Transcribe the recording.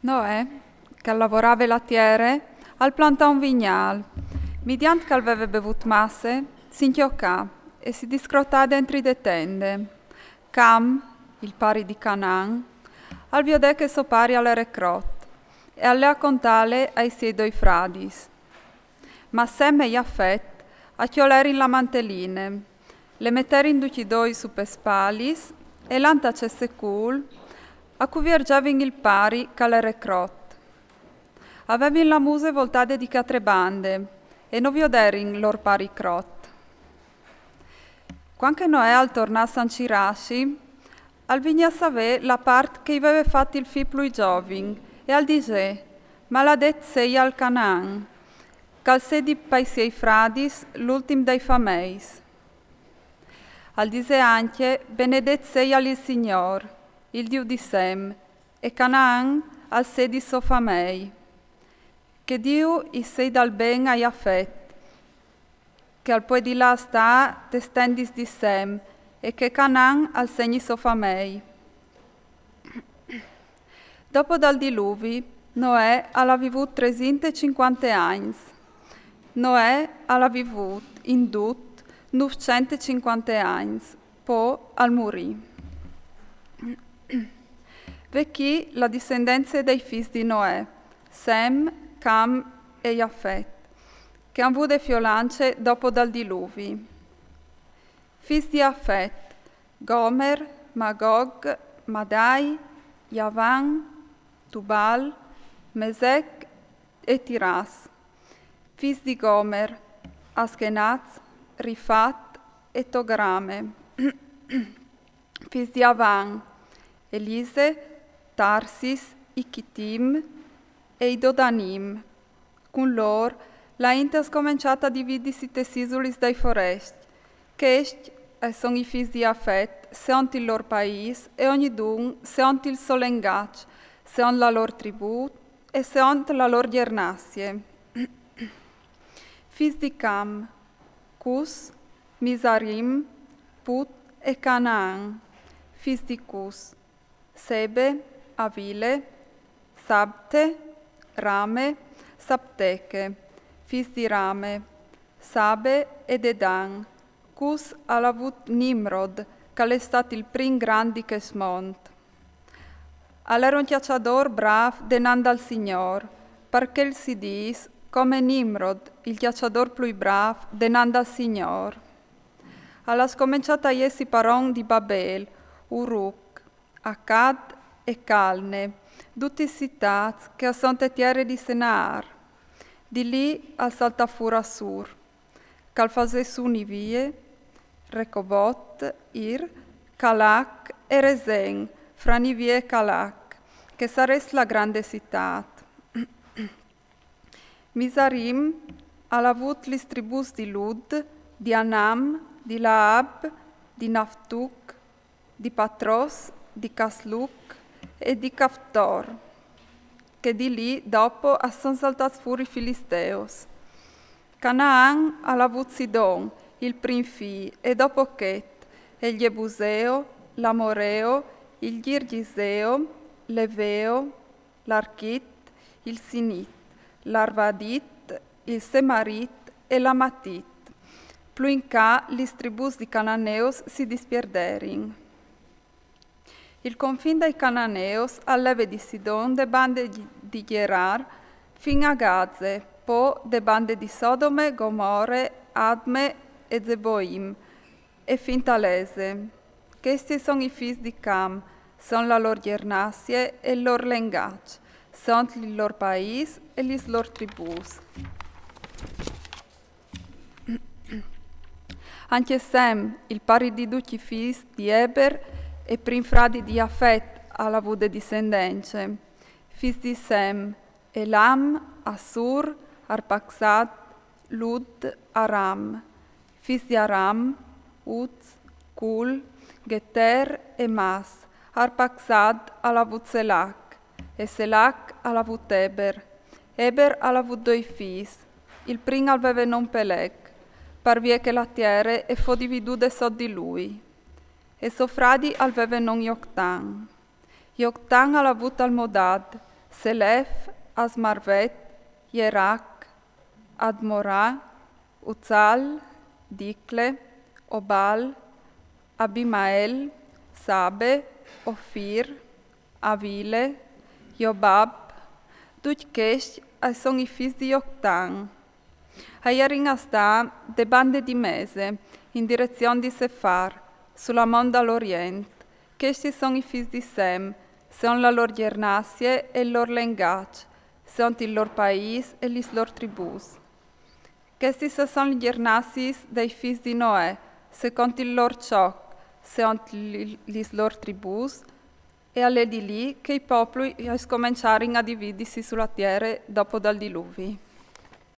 Noè, che lavorava la terra, al plantà un vignal. Mediante che aveva bevuto masse, si inchiocca e si discrotà dentro le tende. Cam, il pari di Canaan, al viodè che so pari alle recrot, e alle contale ai suoi due fradis. Ma Sem e Jafet a chioleri in la mantelline, le metteri in tutti due su per spalis, e l'anta cesse cul, a cui vergiavin il pari che le recrot. Avevin la muse voltate di 4 bande, e non vioderin lor pari crot. Quando Noè al tornà a San Ciraci, al vigna savè la parte che aveva fatto il figlio più giovane, e al dice, maladet sei al Canaan, cal sedi paesi fradis, l'ultim dei fameis. Al dice anche, benedet sei al Signor, il Dio di Sem, e Canaan al sedi so famei. Che Dio i sei dal ben a Jafet, che al poi di là sta testendis di Sem, e che Canaan al segni so famei. Dopo dal diluvi, Noè ha vivuto 350 anni. Noè ha vivuto in tutto 950 anni, poi al morì. Vecchi la discendenza dei figli di Noè, Sem, Cam e Jafet, che hanno avuto fiolance dopo dal diluvi. Figli di Jafet, Gomer, Magog, Madai, Yavan, Tubal, Mesec e Tiras. Figli di Gomer, Askenaz, Rifat e Tograme. Figli di Yavan, Elise, Tarsis, Ichitim e i Dodanim. Con loro, la Inter ha cominciato a dividersi le isole dai foresti, che sono i figli di Jafet, secondo il loro paese, e ognuno secondo il suo linguaggio, secondo la loro tribù e secondo la loro gernasie. Figli di Cam, Cus, Misarim, Put e Canaan. Figli di Cus, Sebe, Avile, Sabte, Rame, Sapteche. Figli di Rame, Sabe e Dedan. Cus ha avuto Nimrod, che è stato il primo grande che smont. All'era un cacciatore bravo denando al Signore, perché si dice come Nimrod, il cacciatore più bravo, denando al Signore. Alla scominciata a essi paron di Babel, Uruk, Akkad e Calne, tutte città che sono terre di Senar. Di lì al salta fuori Assur, che fase su Nivie, Recobot, Ir, Calak e Resen, fra Nivie e Calak, che sares la grande città. Misarim ha avuto le tribus di Lud, di Anam, di Laab, di Naftuk, di Patros, di Casluk e di Caftor, che di lì dopo sono saltati fuori i Filisteos. Canaan ha avuto Sidon, il primo figlio, e dopo Chet, il Jebuseo, l'Amoreo, il Girgiseo, l'Eveo, l'Archit, il Sinit, l'Arvadit, il Semarit e l'Amatit. Più in ca, le tribus di Cananeos si dispierderin. Il confine dei Cananeos alleve di Sidon de bande di Gerar fin a Gaze, poi de bande di Sodome, Gomorre, Adme e Zeboim, e fin Talese. Questi sono i figli di Cam, sono la loro gernasie e il loro linguaggio, sono il loro paese e le loro tribus. Anche Sem, il pari di tutti i figli di Eber e prim fradi di Jafet ha avuto discendenze. Figli di Sem, Elam, Assur, Arpaxad, Lud, Aram. Figli di Aram, Uz, Kul, Geter e Mas. Arpaxad ha avuto Selach, e Selach ha avuto Eber. Eber ha avuto 2 figli. Il primo aveva non Peleg, parvie che la terra e fu dividuta so di lui. E suo fradi aveva non Joktan. Joktan ha avuto Almodad, Selef, Asmarvet, Yerak, Admorah, Uzal, Dikle, Obal, Abimael, Sabe, Ofir, Avile, Jobab, Dutkesh, sono i figli di Octan. Aieringa sta de bande di mese, in direzione di Sefar, sulla monda all'Oriente. Questi sono i figli di Sem, sono la loro gernasie e il loro linguaggio, sono il loro paese e le loro tribus. Questi sono le gernasie dei figli di Noè, secondo il loro ciò, sono le loro tribus, e alle di lì che i popoli cominciarono a dividersi sulla terra dopo dal diluvio.